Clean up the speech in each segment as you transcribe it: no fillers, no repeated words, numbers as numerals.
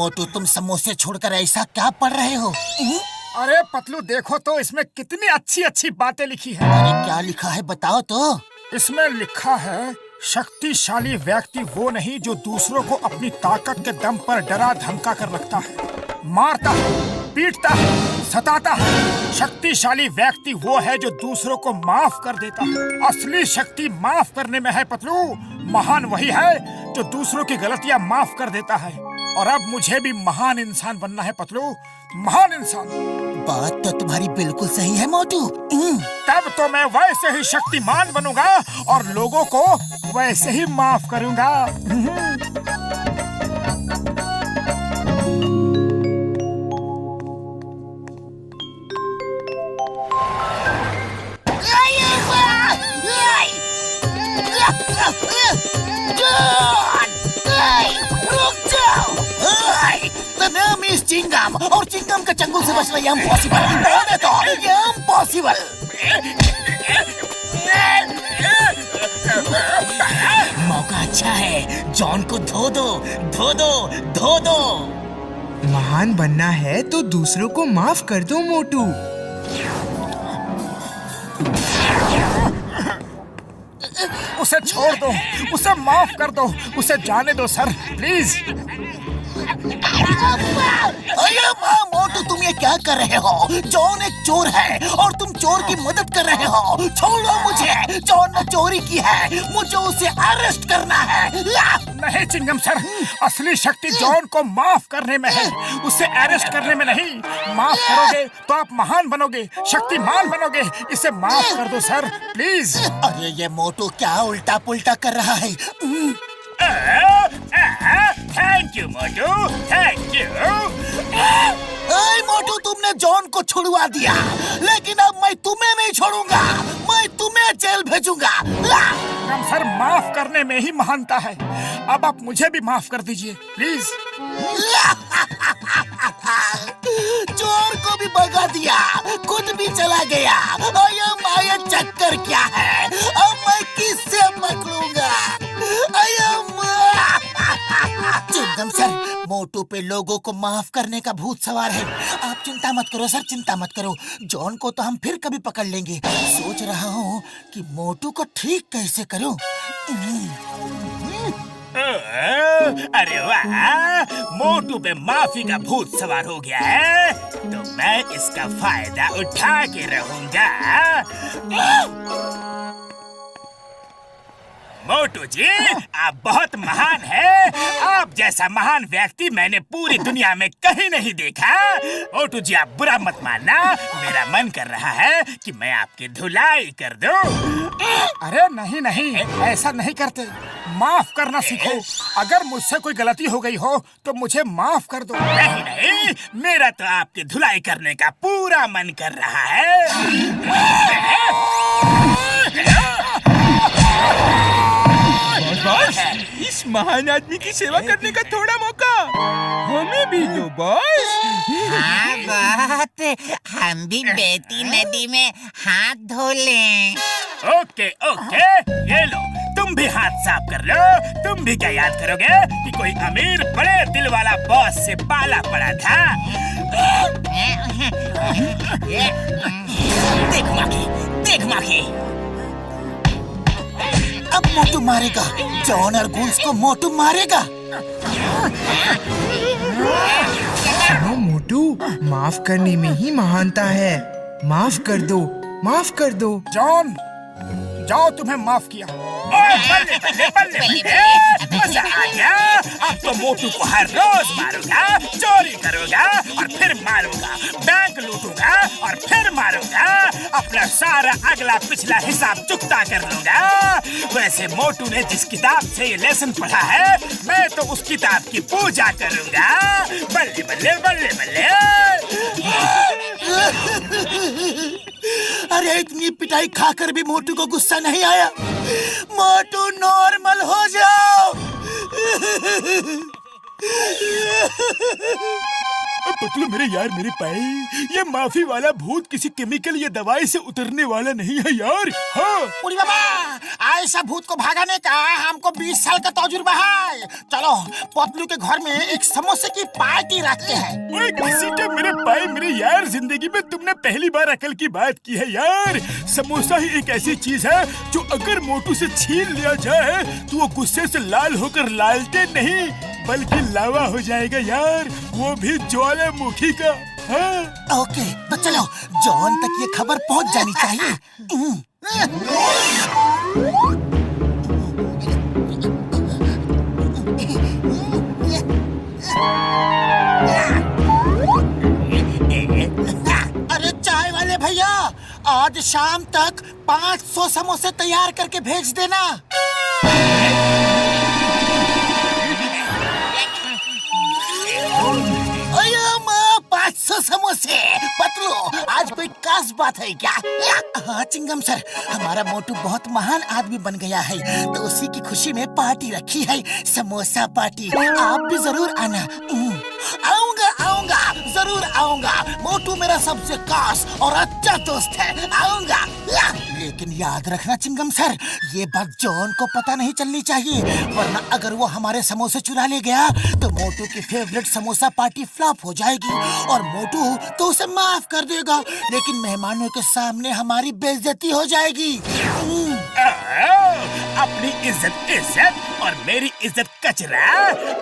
मोटू, तुम समोसे छोड़कर ऐसा क्या पढ़ रहे हो? अरे पतलू, देखो तो इसमें कितनी अच्छी अच्छी बातें लिखी है। अरे क्या लिखा है बताओ तो। इसमें लिखा है, शक्तिशाली व्यक्ति वो नहीं जो दूसरों को अपनी ताकत के दम पर डरा धमका कर रखता है, मारता है, पीटता है, सताता है। शक्तिशाली व्यक्ति वो है जो दूसरों को माफ कर देता है। असली शक्ति माफ करने में है पतलू। महान वही है जो दूसरों की गलतियां माफ कर देता है। और अब मुझे भी महान इंसान बनना है पतलू, महान इंसान। बात तो तुम्हारी बिल्कुल सही है मोटू। तब तो मैं वैसे ही शक्तिमान बनूंगा और लोगों को वैसे ही माफ करूंगा। चिंगम, और चिंगम के चंगुल से बचना ये इम्पॉसिबल। बोले तो ये इम्पॉसिबल। मौका अच्छा है, जॉन को धो दो, धो दो, धो दो। महान बनना है तो दूसरों को माफ कर दो मोटू। उसे छोड़ दो, उसे माफ कर दो, उसे जाने दो सर, प्लीज। अरे माँ मोटू, तुम ये क्या कर रहे हो? जॉन एक चोर है और तुम चोर की मदद कर रहे हो। छोड़ो मुझे। जॉन ने चोरी की है, मुझे उसे अरेस्ट करना है। नहीं चिंगम सर, असली शक्ति जॉन को माफ करने में है, उसे अरेस्ट करने में नहीं। माफ करोगे तो आप महान बनोगे, शक्तिमान बनोगे। इसे माफ कर दो सर, प्लीज। अरे ये मोटू क्या उल्टा पुल्टा कर रहा है? थैंक यू मोटू, थैंक यू। मोटू, तुमने जॉन को छुड़वा दिया, लेकिन अब मैं तुम्हें नहीं छोड़ूंगा। मैं तुम्हें जेल भेजूंगा। हम सर, माफ करने में ही महानता है। अब आप मुझे भी माफ कर दीजिए प्लीज। चोर को भी भगा दिया, खुद भी चला गया। ये चक्कर क्या है? अब मैं किससे पकड़ूंगा? चिंगम सर, मोटू पे लोगों को माफ करने का भूत सवार है। आप चिंता मत करो सर, चिंता मत करो। जॉन को तो हम फिर कभी पकड़ लेंगे। सोच रहा हूँ कि मोटू को ठीक कैसे करूँ। अरे वाह, मोटू पे माफी का भूत सवार हो गया है, तो मैं इसका फायदा उठा के रहूंगा। मोटू जी, आप बहुत महान हैं। आप जैसा महान व्यक्ति मैंने पूरी दुनिया में कहीं नहीं देखा। मोटू जी, आप बुरा मत मानना, मेरा मन कर रहा है कि मैं आपकी धुलाई कर दूं। अरे नहीं नहीं, ऐसा नहीं करते। माफ करना सीखो। अगर मुझसे कोई गलती हो गई हो तो मुझे माफ कर दो। नहीं नहीं, मेरा तो आपकी धुलाई करने का पूरा मन कर रहा है। बॉस, इस महान आदमी की सेवा करने का थोड़ा मौका हमें भी दो बॉस। हाँ बात, हम भी बेटी नदी में हाथ धो लें। ओके ओके, ये लो, तुम भी हाथ साफ कर लो। तुम भी क्या याद करोगे कि कोई अमीर बड़े दिल वाला बॉस से पाला पड़ा था। देख माखी, देख माखी। अब मोटू मारेगा, जॉन और गूल्स को मोटू मारेगा। सुनो मोटू, माफ करने में ही महानता है। माफ कर दो, माफ कर दो। जॉन, जाओ, तुम्हें माफ किया। बल्ले बल्ले बल्ले बल्ले, मजा आ गया। अब तो मोटू को हर रोज मारूंगा, चोरी करूंगा और फिर मारूंगा, बैंक लूटूंगा और फिर मारूंगा। अपना सारा अगला पिछला हिसाब चुकता कर लूंगा। वैसे मोटू ने जिस किताब से ये लेसन पढ़ा है, मैं तो उस किताब की पूजा करूंगा। बल्ले बल्ले बल्ले बल्ले। अरे इतनी पिटाई खाकर भी मोटू को गुस्सा नहीं आया। मोटू नॉर्मल हो जाओ। पतलू मेरे यार मेरे पाए, ये माफी वाला भूत किसी केमिकल या दवाई से उतरने वाला नहीं है यार। हाँ उड़ी बाबा, ऐसा भूत को भगाने का हमको 20 साल का तजुर्बा है। चलो पतलू के घर में एक समोसे की पार्टी रखते हैं। ओए किसी के मेरे पाए मेरे यार, जिंदगी में तुमने पहली बार अकल की बात की है यार। समोसा ही एक ऐसी चीज है जो अगर मोटू से छीन लिया जाए तो वो गुस्से से लाल होकर लालटेन नहीं बल्कि लावा हो जाएगा यार, वो भी ज्वालामुखी का। हाँ? ओके तो चलो, जॉन तक ये खबर पहुंच जानी चाहिए। अरे चाय वाले भैया, आज शाम तक 500 समोसे तैयार करके भेज देना। अयो माँ, 500 समोसे। पतलू आज कोई खास बात है क्या? हाँ चिंगम सर, हमारा मोटू बहुत महान आदमी बन गया है तो उसी की खुशी में पार्टी रखी है, समोसा पार्टी। आप भी जरूर आना। आऊंगा आऊंगा, जरूर आऊंगा। मोटू मेरा सबसे खास और अच्छा दोस्त है, आऊंगा। लेकिन याद रखना चिंगम सर, ये बात जॉन को पता नहीं चलनी चाहिए, वरना अगर वो हमारे समोसे चुरा ले गया तो मोटू की फेवरेट समोसा पार्टी फ्लॉप हो जाएगी और मोटू तो उसे माफ कर देगा, लेकिन मेहमानों के सामने हमारी बेइज्जती हो जाएगी। अपनी इज्जत इज्जत और मेरी इज्जत कचरा।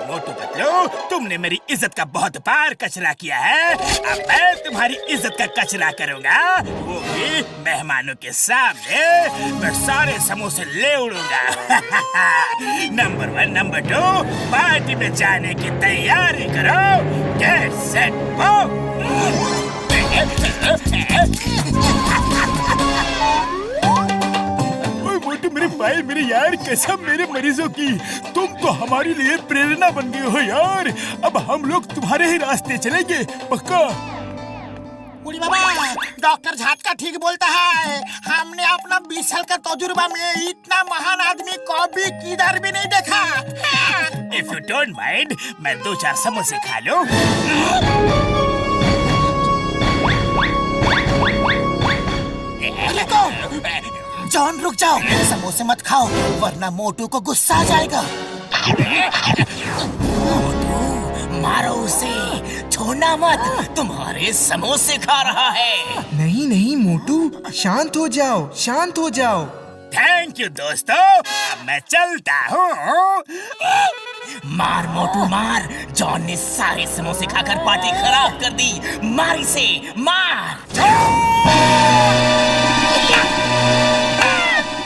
मोटू पतलू, तुमने मेरी इज्जत का बहुत बार कचरा किया है, अब मैं तुम्हारी इज्जत का कचरा करूंगा, वो भी मेहमानों के सामने। मैं सारे समोसे ले उड़ूंगा। नंबर 1 नंबर 2 पार्टी में जाने की तैयारी करो। Get set go. मोटू मेरे भाई मेरे यार, कसम मेरे मरीजों की, तुम तो हमारे लिए प्रेरणा बन गए हो यार। अब हम लोग तुम्हारे ही रास्ते चलेंगे, पक्का। उड़ी बाबा, डॉक्टर झाटका ठीक बोलता है। हमने अपना 20 साल का तजुर्बा में इतना महान आदमी कभी किधर भी नहीं देखा। इफ यू डोंट माइंड, मैं 2-4 समोसे खा लूं। जॉन रुक जाओ, समोसे मत खाओ वरना मोटू को गुस्सा आ जाएगा। मोटू मारो उसे, छोड़ना मत, तुम्हारे समोसे खा रहा है। नहीं नहीं मोटू, शांत हो जाओ, शांत हो जाओ। थैंक यू दोस्तों, अब मैं चलता हूँ। मार मोटू मार, जॉन ने सारे समोसे खाकर पार्टी खराब कर दी। मार इसे, मार।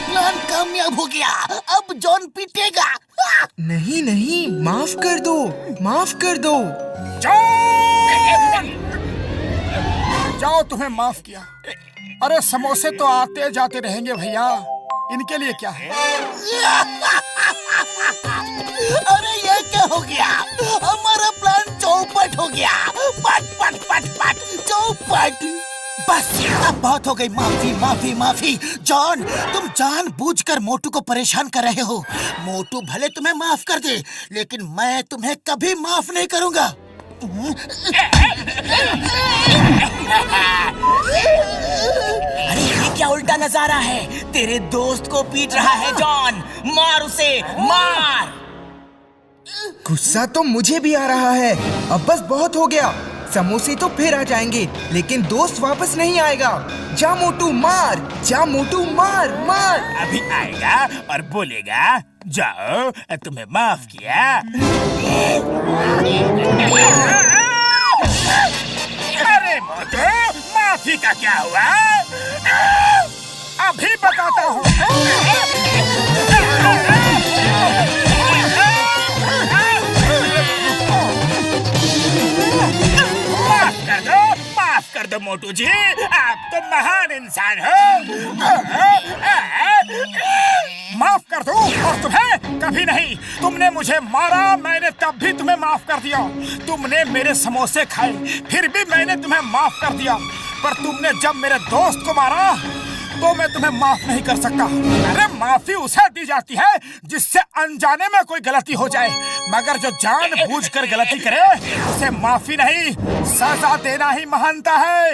प्लान कामयाब हो गया, अब जॉन पीटेगा। नहीं नहीं, माफ कर दो, माफ कर दो। जाओ, तुम्हें माफ किया। अरे समोसे तो आते जाते रहेंगे भैया, इनके लिए क्या है? अरे ये क्या हो गया? हमारा प्लान चौपट हो गया। पट पट पट पट चौपट। बस अब बहुत हो गई, माफी माफी माफी। जॉन, तुम जानबूझकर मोटू को परेशान कर रहे हो। मोटू भले तुम्हें माफ कर दे, लेकिन मैं तुम्हें कभी माफ नहीं करूंगा। अरे ये क्या उल्टा नजारा है? तेरे दोस्त को पीट रहा है जॉन, मार उसे, मार। गुस्सा तो मुझे भी आ रहा है। अब बस बहुत हो गया, समोसे तो फिर आ जाएंगे लेकिन दोस्त वापस नहीं आएगा। जा मोटू मार, जा मोटू मार, मार। अभी आएगा और बोलेगा जाओ तुम्हें माफ किया। अरे मोटू, माफी का क्या हुआ? अभी बताता हूँ। माफ कर दो मोटू जी, आप तो महान इंसान हो। माफ कर दो और तुम्हें कभी नहीं। तुमने मुझे मारा, मैंने तब भी तुम्हें माफ कर दिया। तुमने मेरे समोसे खाए, फिर भी मैंने तुम्हें माफ कर दिया। पर तुमने जब मेरे दोस्त को मारा तो मैं तुम्हें माफ नहीं कर सकता। अरे माफी उसे दी जाती है जिससे अनजाने में कोई गलती हो जाए, मगर जो जानबूझकर गलती करे उसे माफी नहीं, सजा देना ही महानता है।